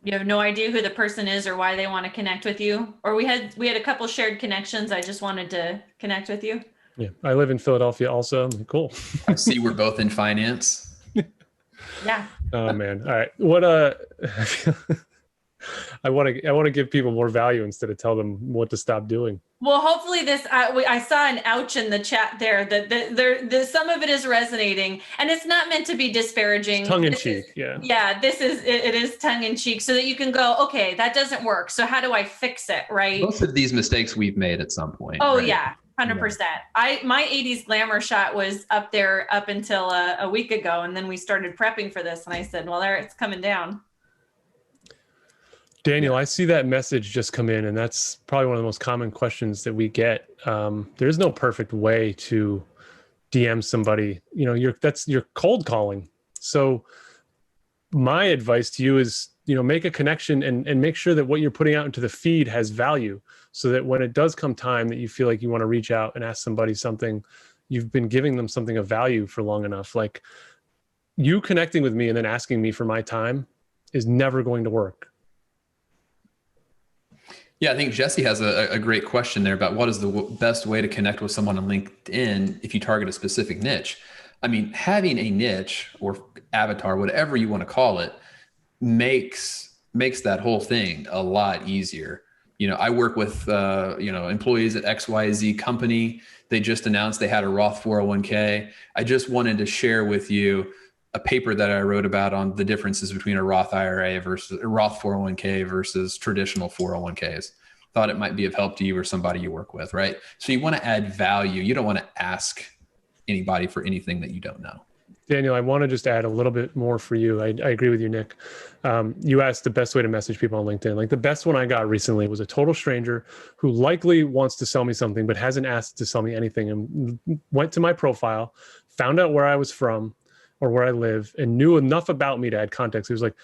You have no idea who the person is or why they want to connect with you. Or we had a couple shared connections. I just wanted to connect with you. Yeah. I live in Philadelphia also. Cool. I see we're both in finance. Yeah. Oh man. All right. What I want to give people more value instead of tell them what to stop doing. Well, hopefully this, I saw an ouch in the chat there that some of it is resonating, and it's not meant to be disparaging. It's tongue in cheek. Yeah. Yeah. It is tongue in cheek so that you can go, okay, that doesn't work. So how do I fix it? Right. Both of these mistakes we've made at some point. Oh right? Yeah. 100%. My 80s glamour shot was up there up until a week ago. And then we started prepping for this. And I said, well, there it's coming down. Daniel, I see that message just come in, and that's probably one of the most common questions that we get. There's no perfect way to DM somebody. You're cold calling. So my advice to you is, make a connection and make sure that what you're putting out into the feed has value, so that when it does come time that you feel like you want to reach out and ask somebody something, you've been giving them something of value for long enough. Like, you connecting with me and then asking me for my time is never going to work. Yeah, I think Jesse has a great question there about what is the best way to connect with someone on LinkedIn if you target a specific niche. I mean, having a niche or avatar, whatever you want to call it, makes that whole thing a lot easier. I work with, employees at XYZ company. They just announced they had a Roth 401k. I just wanted to share with you a paper that I wrote about on the differences between a Roth IRA versus a Roth 401k versus traditional 401ks. Thought it might be of help to you or somebody you work with, right? So you want to add value. You don't want to ask anybody for anything that you don't know. Daniel, I want to just add a little bit more for you. I agree with you, Nick. You asked the best way to message people on LinkedIn. Like the best one I got recently was a total stranger who likely wants to sell me something, but hasn't asked to sell me anything, and went to my profile, found out where I was from or where I live, and knew enough about me to add context. He was like,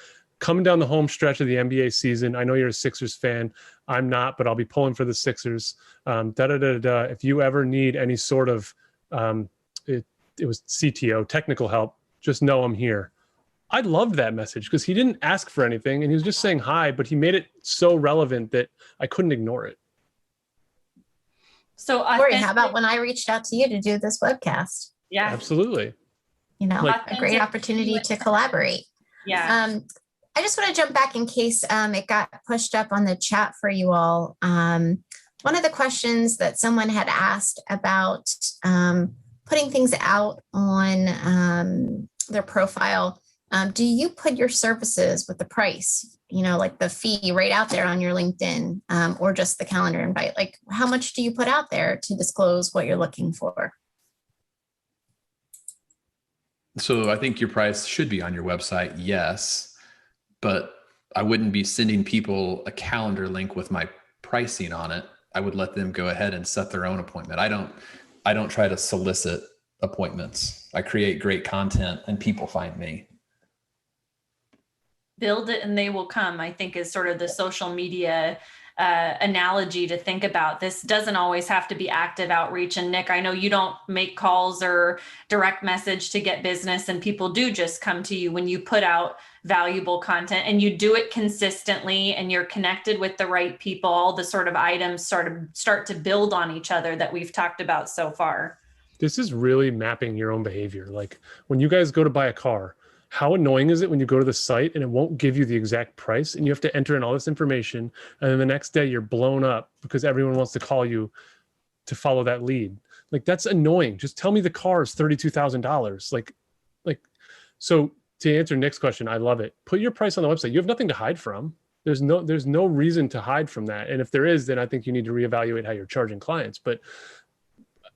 coming down the home stretch of the NBA season. I know you're a Sixers fan. I'm not, but I'll be pulling for the Sixers. If you ever need any sort of, it was CTO, technical help, just know I'm here. I loved that message because he didn't ask for anything and he was just saying hi, but he made it so relevant that I couldn't ignore it. So Corey, how about when I reached out to you to do this webcast? Yeah, absolutely. A great opportunity to collaborate. Yeah. I just want to jump back in case it got pushed up on the chat for you all. One of the questions that someone had asked about putting things out on their profile, do you put your services with the price, like the fee right out there on your LinkedIn, or just the calendar invite? Like how much do you put out there to disclose what you're looking for? So I think your price should be on your website, yes, but I wouldn't be sending people a calendar link with my pricing on it. I would let them go ahead and set their own appointment. I don't try to solicit appointments. I create great content and people find me. Build it and they will come, I think, is sort of the social media analogy to think about. This doesn't always have to be active outreach. And Nick, I know you don't make calls or direct message to get business, and people do just come to you when you put out valuable content and you do it consistently and you're connected with the right people. All the sort of items start to build on each other that we've talked about so far. This is really mapping your own behavior. Like when you guys go to buy a car, how annoying is it when you go to the site and it won't give you the exact price and you have to enter in all this information, and then the next day you're blown up because everyone wants to call you to follow that lead? Like that's annoying. Just tell me the car is $32,000. So to answer Nick's question, I love it. Put your price on the website. You have nothing to hide from. There's no reason to hide from that. And if there is, then I think you need to reevaluate how you're charging clients. But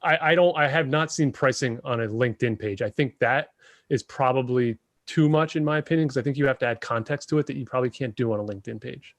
I have not seen pricing on a LinkedIn page. I think that is probably too much in my opinion, because I think you have to add context to it that you probably can't do on a LinkedIn page.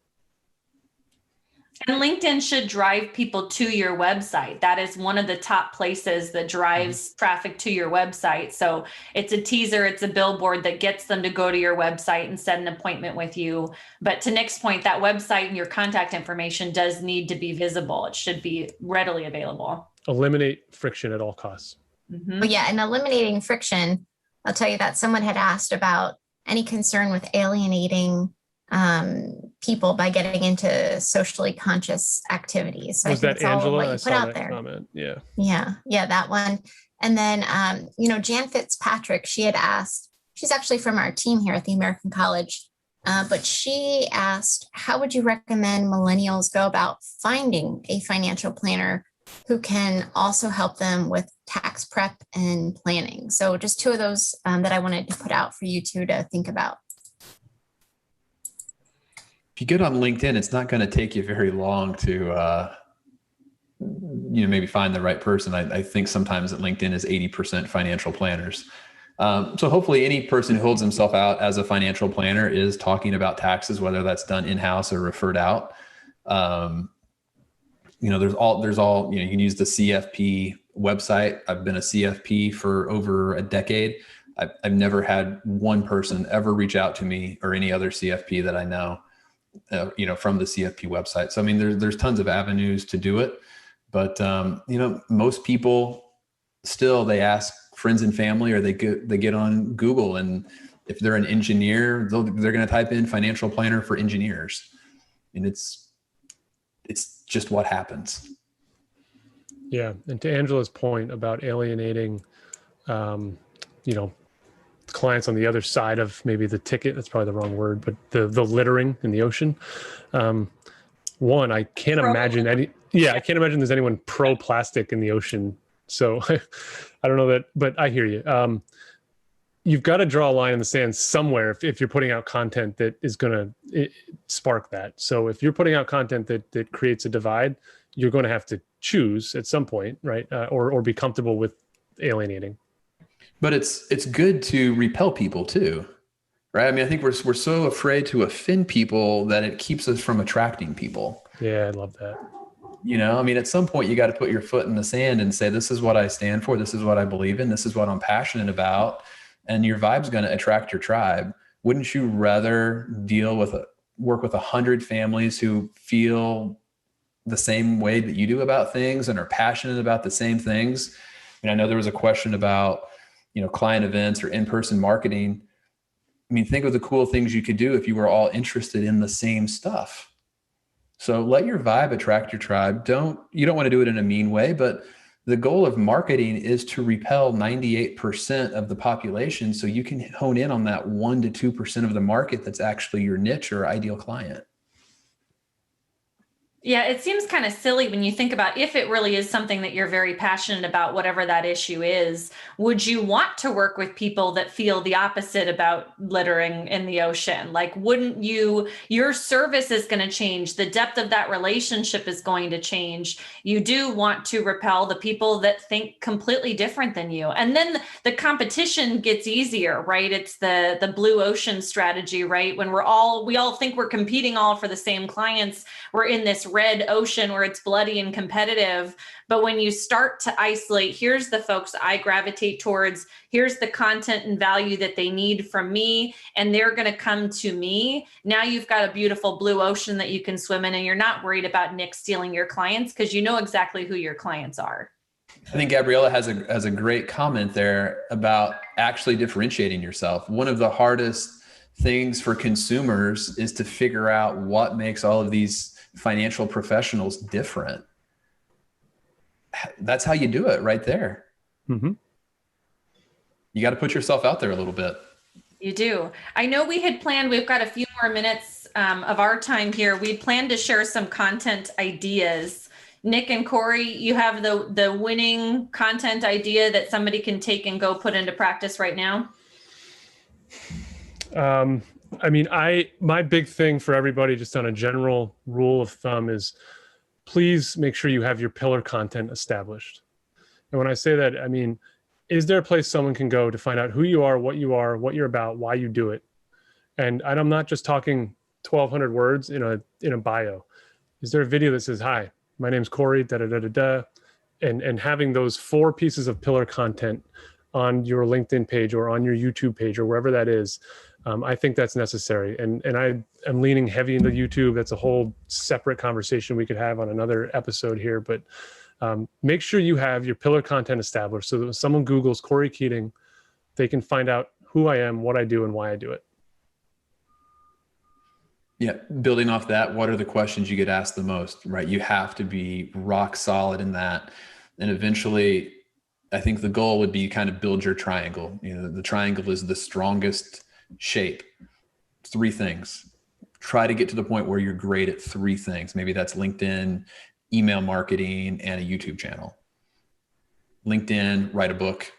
And LinkedIn should drive people to your website. That is one of the top places that drives traffic to your website. So it's a teaser, it's a billboard that gets them to go to your website and set an appointment with you. But to Nick's point, that website and your contact information does need to be visible. It should be readily available. Eliminate friction at all costs. Mm-hmm. Well, yeah, and eliminating friction, I'll tell you that someone had asked about any concern with alienating people by getting into socially conscious activities. So was that Angela? I saw that comment. Yeah, that one. And then, Jan Fitzpatrick, she had asked, she's actually from our team here at the American College, but she asked, how would you recommend millennials go about finding a financial planner who can also help them with tax prep and planning? So just two of those that I wanted to put out for you two to think about. If you get on LinkedIn, it's not going to take you very long to, maybe find the right person. I think sometimes that LinkedIn is 80% financial planners. So hopefully any person who holds himself out as a financial planner is talking about taxes, whether that's done in-house or referred out. There's all, you can use the CFP website. I've been a CFP for over a decade. I've never had one person ever reach out to me or any other CFP that I know, from the CFP website. So, I mean, there's tons of avenues to do it, but, most people still, they ask friends and family, or they get on Google, and if they're an engineer, they're going to type in financial planner for engineers. And it's just what happens. Yeah. And to Angela's point about alienating, clients on the other side of maybe the ticket, that's probably the wrong word, but the littering in the ocean. One, I can't imagine I can't imagine there's anyone pro plastic in the ocean. So I don't know that, but I hear you. You've got to draw a line in the sand somewhere if you're putting out content that is going to spark that. So if you're putting out content that creates a divide, you're going to have to choose at some point, right? Or be comfortable with alienating. But it's good to repel people too, right? I mean, I think we're so afraid to offend people that it keeps us from attracting people. Yeah, I love that. You know, I mean, at some point you got to put your foot in the sand and say, this is what I stand for. This is what I believe in. This is what I'm passionate about. And your vibe's going to attract your tribe. Wouldn't you rather work with 100 families who feel the same way that you do about things and are passionate about the same things? I mean, I know there was a question about, client events or in-person marketing. I mean, think of the cool things you could do if you were all interested in the same stuff. So let your vibe attract your tribe. You don't want to do it in a mean way, but the goal of marketing is to repel 98% of the population so you can hone in on that 1% to 2% of the market that's actually your niche or ideal client. Yeah, it seems kind of silly when you think about if it really is something that you're very passionate about, whatever that issue is, would you want to work with people that feel the opposite about littering in the ocean? Like, wouldn't your service is going to change. The depth of that relationship is going to change. You do want to repel the people that think completely different than you. And then the competition gets easier, right? It's the blue ocean strategy, right? When we all think we're competing all for the same clients, we're in this red ocean where it's bloody and competitive. But when you start to isolate, here's the folks I gravitate towards, here's the content and value that they need from me, and they're going to come to me. Now you've got a beautiful blue ocean that you can swim in, and you're not worried about Nick stealing your clients because you know exactly who your clients are. I think Gabriella has a great comment there about actually differentiating yourself. One of the hardest things for consumers is to figure out what makes all of these financial professionals different. That's how you do it right there. Mm-hmm. You got to put yourself out there a little bit. You do. I know we had planned, we've got a few more minutes of our time here. We planned to share some content ideas. Nick and Corey, you have the winning content idea that somebody can take and go put into practice right now? I mean, my big thing for everybody, just on a general rule of thumb, is please make sure you have your pillar content established. And when I say that, I mean, is there a place someone can go to find out who you are, what you're about, why you do it? And I'm not just talking 1,200 words in a bio. Is there a video that says, "Hi, my name's Corey, da da da da da," and having those 4 pieces of pillar content on your LinkedIn page or on your YouTube page or wherever that is. I think that's necessary. And I am leaning heavy into YouTube. That's a whole separate conversation we could have on another episode here, but make sure you have your pillar content established so that when someone Googles Corey Keating, they can find out who I am, what I do, and why I do it. Yeah. Building off that, what are the questions you get asked the most, right? You have to be rock solid in that. And eventually, I think the goal would be kind of build your triangle. The triangle is the strongest shape. 3 things. Try to get to the point where you're great at 3 things. Maybe that's LinkedIn, email marketing, and a YouTube channel. LinkedIn, write a book,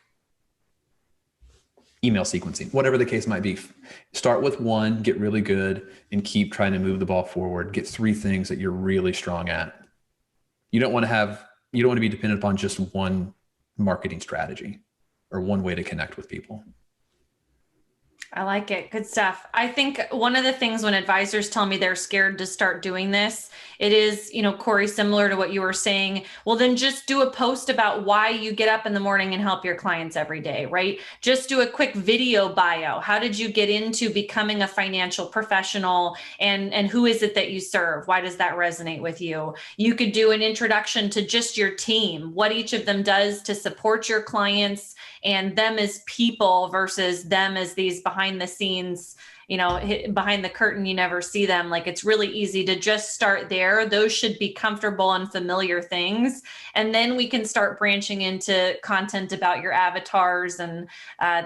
email sequencing, whatever the case might be. Start with 1, get really good, and keep trying to move the ball forward. Get 3 things that you're really strong at. You don't want to be dependent upon just one marketing strategy or one way to connect with people. I like it. Good stuff. I think one of the things when advisors tell me they're scared to start doing this, it is, Corey, similar to what you were saying. Well, then just do a post about why you get up in the morning and help your clients every day, right? Just do a quick video bio. How did you get into becoming a financial professional, and who is it that you serve? Why does that resonate with you? You could do an introduction to just your team, what each of them does to support your clients and them as people versus them as these behind the scenes, behind the curtain, you never see them. Like, it's really easy to just start there. Those should be comfortable and familiar things. And then we can start branching into content about your avatars and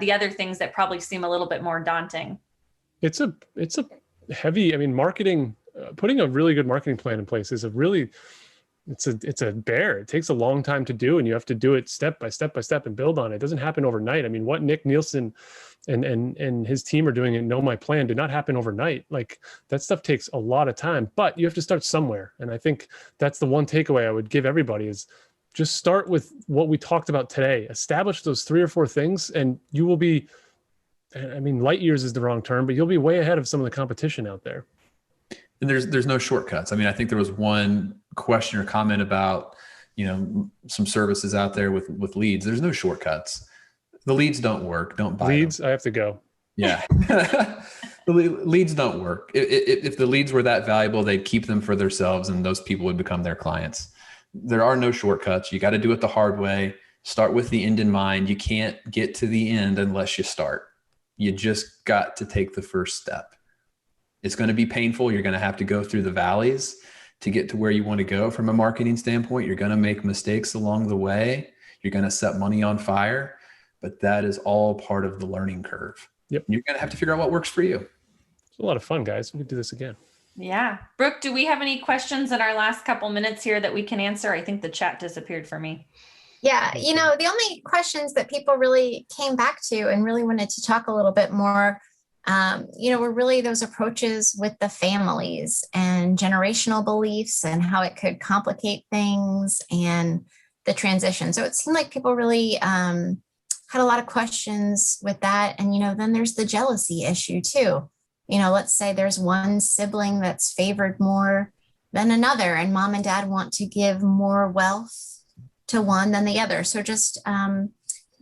the other things that probably seem a little bit more daunting. It's a heavy, marketing putting a really good marketing plan in place is it's a bear. It takes a long time to do, and you have to do it step by step by step and build on it. It doesn't happen overnight. I mean, what Nick Nielsen and his team are doing in Know My Plan did not happen overnight. Like, that stuff takes a lot of time, but you have to start somewhere. And I think that's the one takeaway I would give everybody is just start with what we talked about today. Establish those 3 or 4 things, and you will be, I mean, light years is the wrong term, but you'll be way ahead of some of the competition out there. And there's no shortcuts. I mean, I think there was one question or comment about, some services out there with leads. There's no shortcuts. The leads don't work. Don't buy leads. them. I have to go. Yeah. The leads don't work. If the leads were that valuable, they'd keep them for themselves and those people would become their clients. There are no shortcuts. You got to do it the hard way. Start with the end in mind. You can't get to the end unless you start. You just got to take the first step. It's going to be painful. You're going to have to go through the valleys to get to where you want to go from a marketing standpoint. You're going to make mistakes along the way. You're going to set money on fire, but that is all part of the learning curve. Yep. You're going to have to figure out what works for you. It's a lot of fun, guys. We could do this again. Yeah. Brooke, do we have any questions in our last couple minutes here that we can answer? I think the chat disappeared for me. Yeah, the only questions that people really came back to and really wanted to talk a little bit more, were really those approaches with the families and generational beliefs and how it could complicate things and the transition. So it seemed like people really had a lot of questions with that. And, then there's the jealousy issue too. Let's say there's one sibling that's favored more than another, and mom and dad want to give more wealth to one than the other. So just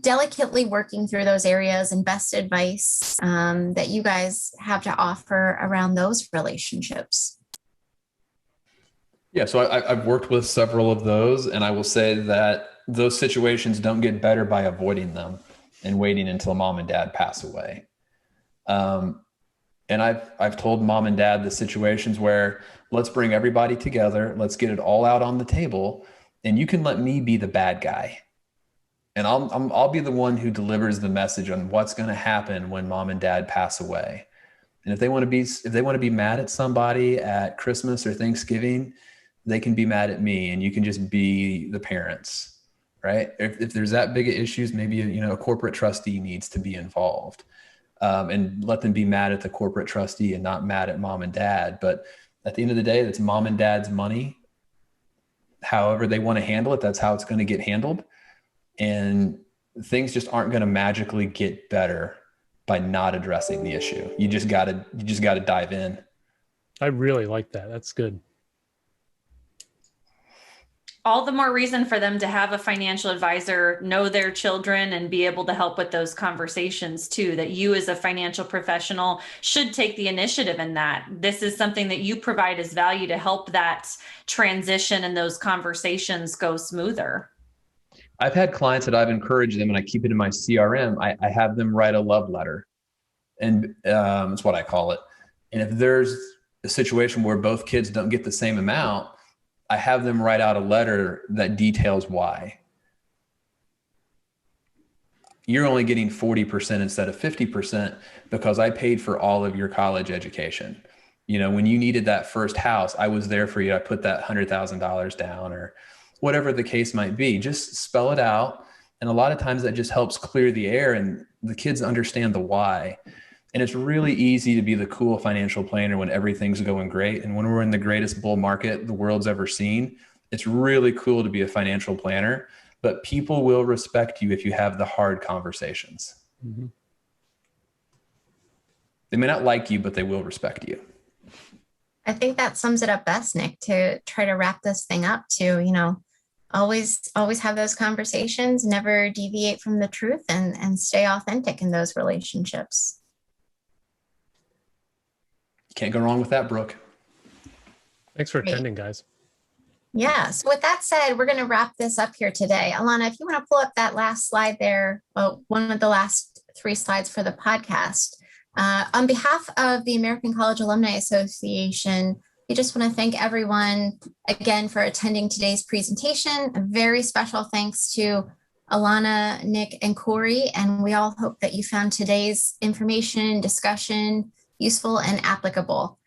delicately working through those areas and best advice that you guys have to offer around those relationships. Yeah, so I've worked with several of those, and I will say that those situations don't get better by avoiding them and waiting until mom and dad pass away. And I've told mom and dad the situations where let's bring everybody together, let's get it all out on the table, and you can let me be the bad guy. And I'll be the one who delivers the message on what's going to happen when mom and dad pass away. And if they want to be mad at somebody at Christmas or Thanksgiving, they can be mad at me, and you can just be the parents, right? If there's that big of issues, maybe a corporate trustee needs to be involved, and let them be mad at the corporate trustee and not mad at mom and dad. But at the end of the day, that's mom and dad's money. However they want to handle it, that's how it's going to get handled. And things just aren't going to magically get better by not addressing the issue. You just got to dive in. I really like that. That's good. All the more reason for them to have a financial advisor, know their children, and be able to help with those conversations too, that you as a financial professional should take the initiative in that. This is something that you provide as value to help that transition and those conversations go smoother. I've had clients that I've encouraged them, and I keep it in my CRM. I have them write a love letter, and that's what I call it. And if there's a situation where both kids don't get the same amount, I have them write out a letter that details why. You're only getting 40% instead of 50% because I paid for all of your college education. When you needed that first house, I was there for you. I put that $100,000 down, or whatever the case might be. Just spell it out. And a lot of times that just helps clear the air, and the kids understand the why. And it's really easy to be the cool financial planner when everything's going great. And when we're in the greatest bull market the world's ever seen, it's really cool to be a financial planner, but people will respect you if you have the hard conversations. Mm-hmm. They may not like you, but they will respect you. I think that sums it up best, Nick, to try to wrap this thing up to, always have those conversations, never deviate from the truth, and stay authentic in those relationships. Can't go wrong with that, Brooke. Thanks for attending, guys. Yeah. So with that said, we're going to wrap this up here today. Alana, if you want to pull up that last slide there, one of the last 3 slides for the podcast. On behalf of the American College Alumni Association, we just want to thank everyone again for attending today's presentation. A very special thanks to Alana, Nick, and Corey. And we all hope that you found today's information, discussion, useful and applicable.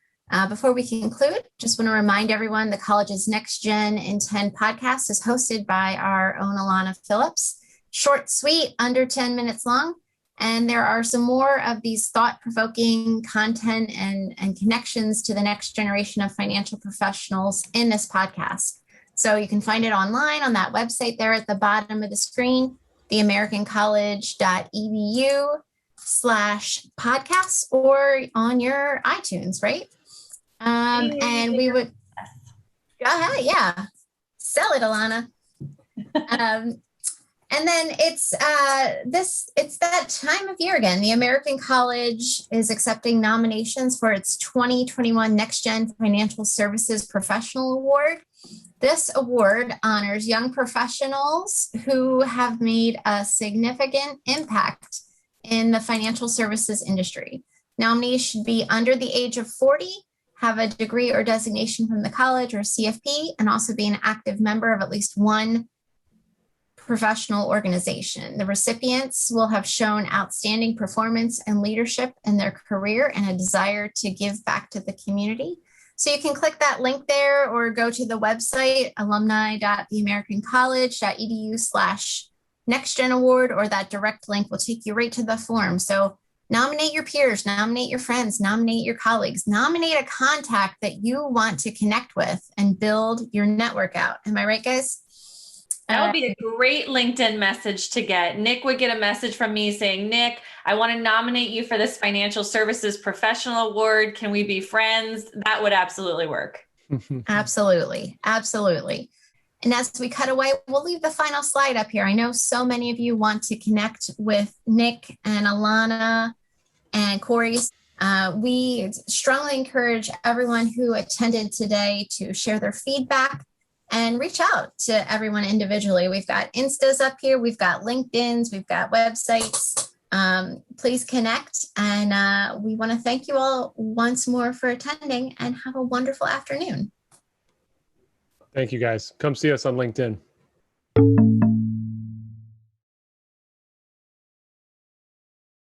Before we conclude, just want to remind everyone the college's Next Gen in 10 podcast is hosted by our own Alana Phillips. Short, sweet, under 10 minutes long. And there are some more of these thought-provoking content and connections to the next generation of financial professionals in this podcast. So you can find it online on that website there at the bottom of the screen, theamericancollege.edu/podcasts, or on your iTunes, right? And we would go ahead, yeah, sell it, Alana. And then it's that time of year again. The American College is accepting nominations for its 2021 Next Gen Financial Services Professional Award. This award honors young professionals who have made a significant impact in the financial services industry. Nominees should be under the age of 40, have a degree or designation from the college or CFP, and also be an active member of at least one professional organization. The recipients will have shown outstanding performance and leadership in their career and a desire to give back to the community. So you can click that link there or go to the website, alumni.theamericancollege.edu/nextgen award, or that direct link will take you right to the form. So nominate your peers, nominate your friends, nominate your colleagues, nominate a contact that you want to connect with and build your network out. Am I right, guys? That would be a great LinkedIn message to get. Nick would get a message from me saying, Nick, I want to nominate you for this Financial Services Professional Award. Can we be friends? That would absolutely work. Absolutely. Absolutely. And as we cut away, we'll leave the final slide up here. I know so many of you want to connect with Nick and Alana and Corey. We strongly encourage everyone who attended today to share their feedback and reach out to everyone individually. We've got Instas up here. We've got LinkedIns. We've got websites. Please connect. And we want to thank you all once more for attending, and have a wonderful afternoon. Thank you, guys. Come see us on LinkedIn.